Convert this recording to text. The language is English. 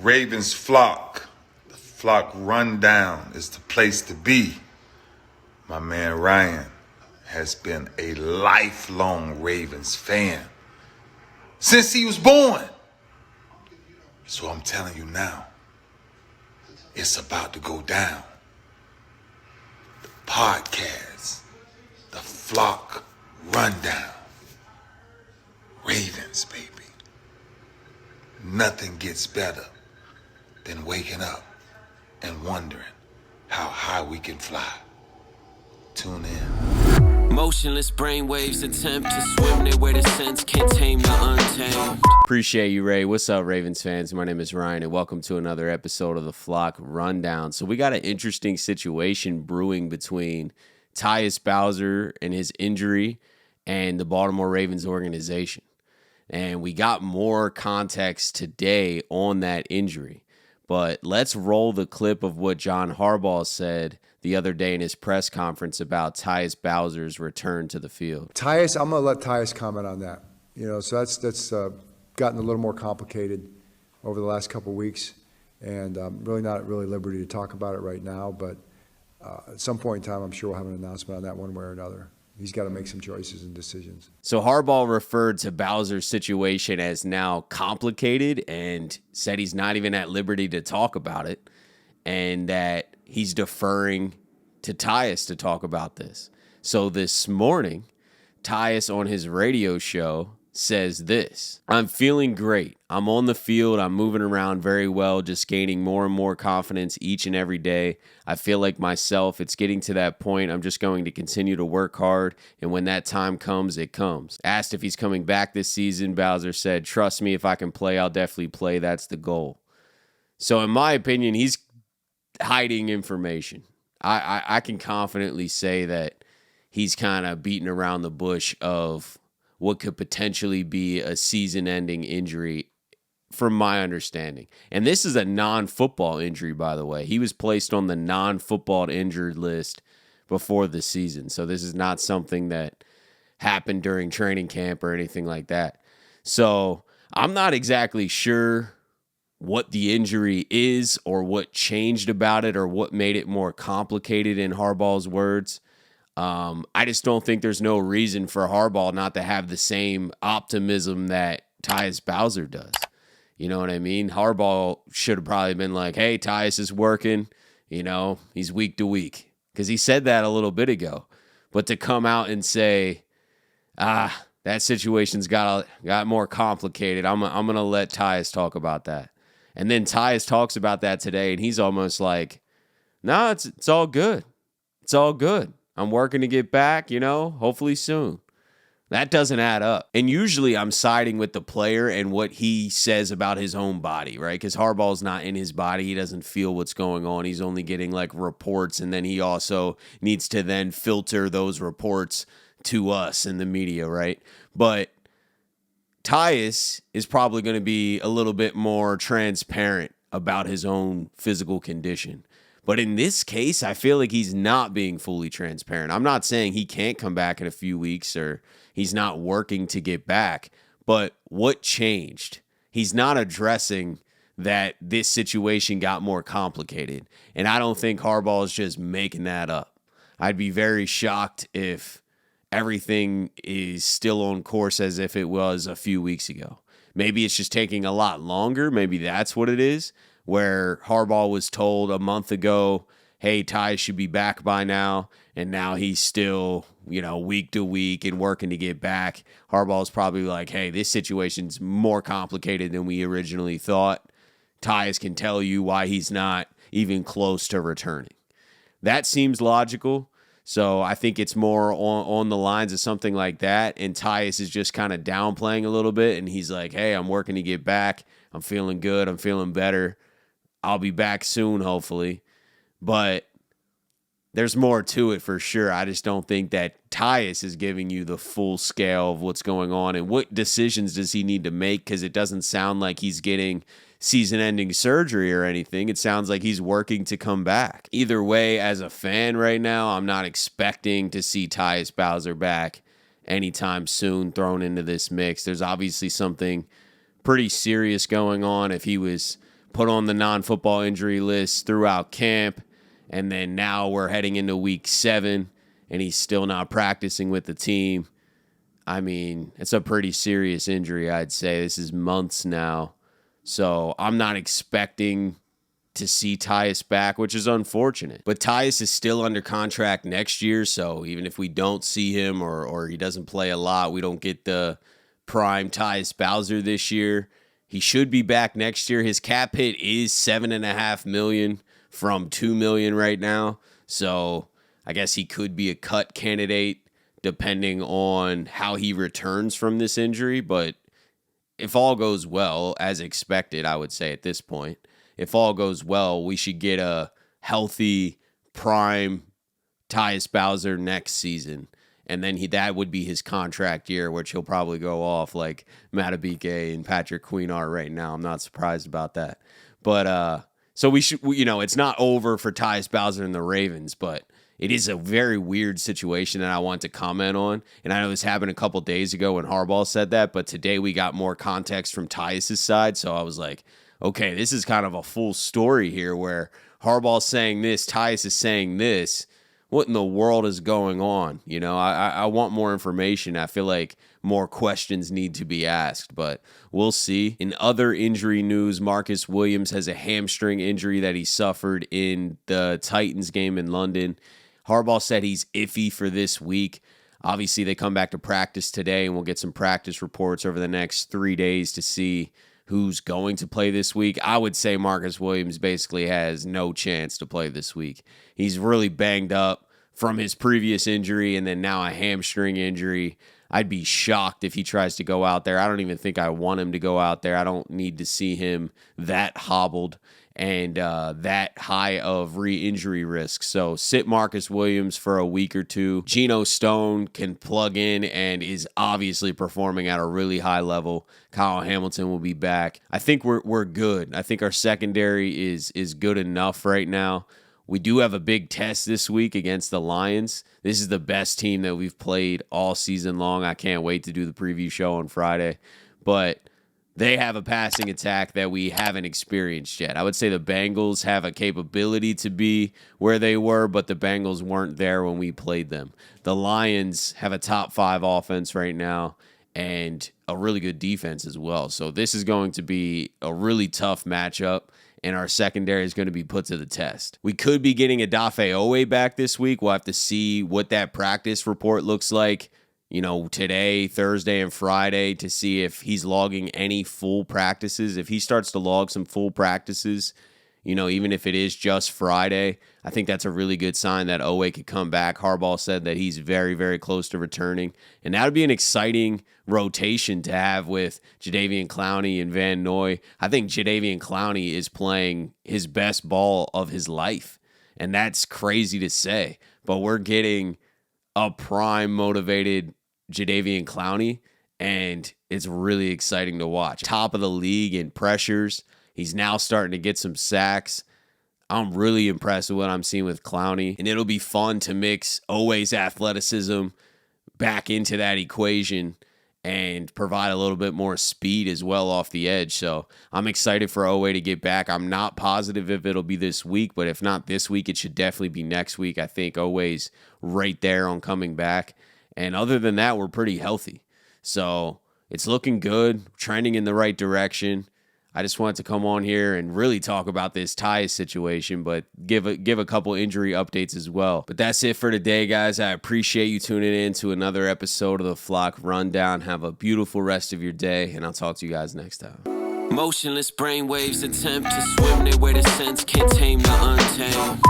Ravens flock. The flock rundown is the place to be. My man Ryan has been a lifelong Ravens fan since he was born. So I'm telling you now, it's about to go down. The podcast, the flock rundown. Ravens, baby. Nothing gets better than waking up and wondering how high we can fly. Tune in. Motionless brainwaves attempt to swim their way to sense, can't tame the untamed. Appreciate you, Ray. What's up, Ravens fans? My name is Ryan, and welcome to another episode of the Flock Rundown. So we got an interesting situation brewing between Tyus Bowser and his injury and the Baltimore Ravens organization. And we got more context today on that injury. But let's roll the clip of what John Harbaugh said the other day in his press conference about Tyus Bowser's return to the field. Tyus, I'm going to let Tyus comment on that. So that's gotten a little more complicated over the last couple of weeks, and I'm really not at liberty to talk about it right now, but at some point in time, I'm sure we'll have an announcement on that one way or another. He's got to make some choices and decisions. So Harbaugh referred to Bowser's situation as now complicated and said he's not even at liberty to talk about it and that he's deferring to Tyus to talk about this. So this morning, Tyus on his radio show says this: "I'm feeling great. I'm on the field. I'm moving around very well, just gaining more and more confidence each and every day. I feel like myself. It's getting to that point. I'm just going to continue to work hard, and when that time comes, it comes." Asked if he's coming back this season, Bowser said, "Trust me, if I can play, I'll definitely play. That's the goal." So in my opinion, he's hiding information. I can confidently say that he's kind of beating around the bush of what could potentially be a season-ending injury, from my understanding. And this is a non-football injury, by the way. He was placed on the non-football injured list before the season. So this is not something that happened during training camp or anything like that. So I'm not exactly sure what the injury is or what changed about it or what made it more complicated, in Harbaugh's words. I just don't think there's no reason for Harbaugh not to have the same optimism that Tyus Bowser does. You know what I mean? Harbaugh should have probably been like, "Hey, Tyus is working. He's week to week." Because he said that a little bit ago. But to come out and say, that situation's got more complicated, I'm going to let Tyus talk about that. And then Tyus talks about that today, and he's almost like, "No, it's all good. It's all good. I'm working to get back, hopefully soon." That doesn't add up. And usually I'm siding with the player and what he says about his own body, right? Because Harbaugh's not in his body. He doesn't feel what's going on. He's only getting reports, and then he also needs to then filter those reports to us in the media, right? But Tyus is probably going to be a little bit more transparent about his own physical condition. But in this case, I feel like he's not being fully transparent. I'm not saying he can't come back in a few weeks or he's not working to get back, but what changed? He's not addressing that this situation got more complicated. And I don't think Harbaugh is just making that up. I'd be very shocked if everything is still on course as if it was a few weeks ago. Maybe it's just taking a lot longer. Maybe that's what it is, where Harbaugh was told a month ago, "Hey, Ty should be back by now," and now he's still, week to week and working to get back. Harbaugh's probably like, "Hey, this situation's more complicated than we originally thought. Tyus can tell you why he's not even close to returning." That seems logical. So I think it's more on the lines of something like that. And Tyus is just kind of downplaying a little bit. And he's like, "Hey, I'm working to get back. I'm feeling good. I'm feeling better. I'll be back soon, hopefully." But there's more to it for sure. I just don't think that Tyus is giving you the full scale of what's going on and what decisions does he need to make, because it doesn't sound like he's getting season-ending surgery or anything. It sounds like he's working to come back. Either way, as a fan right now, I'm not expecting to see Tyus Bowser back anytime soon thrown into this mix. There's obviously something pretty serious going on if he was put on the non-football injury list throughout camp, and then now we're heading into week 7, and he's still not practicing with the team. I mean, it's a pretty serious injury, I'd say. This is months now. So I'm not expecting to see Tyus back, which is unfortunate. But Tyus is still under contract next year, so even if we don't see him or he doesn't play a lot, we don't get the prime Tyus Bowser this year. He should be back next year. His cap hit is $7.5 million from $2 million right now. So I guess he could be a cut candidate depending on how he returns from this injury. But if all goes well, as expected, I would say at this point, if all goes well, we should get a healthy prime Tyus Bowser next season. And then that would be his contract year, which he'll probably go off like Matabike and Patrick Queen are right now. I'm not surprised about that. But so it's not over for Tyus Bowser and the Ravens, but it is a very weird situation that I want to comment on. And I know this happened a couple days ago when Harbaugh said that, but today we got more context from Tyus' side. So I was like, okay, this is kind of a full story here where Harbaugh's saying this, Tyus is saying this. What in the world is going on? I want more information. I feel like more questions need to be asked, but we'll see. In other injury news, Marcus Williams has a hamstring injury that he suffered in the Titans game in London. Harbaugh said he's iffy for this week. Obviously, they come back to practice today, and we'll get some practice reports over the next 3 days to see who's going to play this week. I would say Marcus Williams basically has no chance to play this week. He's really banged up from his previous injury and then now a hamstring injury. I'd be shocked if he tries to go out there. I don't even think I want him to go out there. I don't need to see him that hobbled and that high of re-injury risk. So sit Marcus Williams for a week or two. Geno Stone can plug in and is obviously performing at a really high level. Kyle Hamilton will be back. I think we're good. I think our secondary is good enough right now. We do have a big test this week against the Lions. This is the best team that we've played all season long. I can't wait to do the preview show on Friday. But they have a passing attack that we haven't experienced yet. I would say the Bengals have a capability to be where they were, but the Bengals weren't there when we played them. The Lions have a top 5 offense right now and a really good defense as well. So this is going to be a really tough matchup, and our secondary is going to be put to the test. We could be getting Odafe Oweh back this week. We'll have to see what that practice report looks like, today, Thursday, and Friday to see if he's logging any full practices. If he starts to log some full practices, even if it is just Friday, I think that's a really good sign that Oweh could come back. Harbaugh said that he's very, very close to returning. And that would be an exciting rotation to have with Jadeveon Clowney and Van Noy. I think Jadeveon Clowney is playing his best ball of his life. And that's crazy to say. But we're getting a prime motivated Jadeveon Clowney, and it's really exciting to watch. Top of the league in pressures. He's now starting to get some sacks. I'm really impressed with what I'm seeing with Clowney, and it'll be fun to mix Oweh's athleticism back into that equation and provide a little bit more speed as well off the edge. So I'm excited for Oweh to get back. I'm not positive if it'll be this week, but if not this week, it should definitely be next week. I think Oweh's right there on coming back. And other than that, we're pretty healthy. So it's looking good, trending in the right direction. I just wanted to come on here and really talk about this Tyus situation, but give a couple injury updates as well. But that's it for today, guys. I appreciate you tuning in to another episode of the Flock Rundown. Have a beautiful rest of your day, and I'll talk to you guys next time. Motionless brainwaves attempt to swim their way to sense, can't tame the untamed.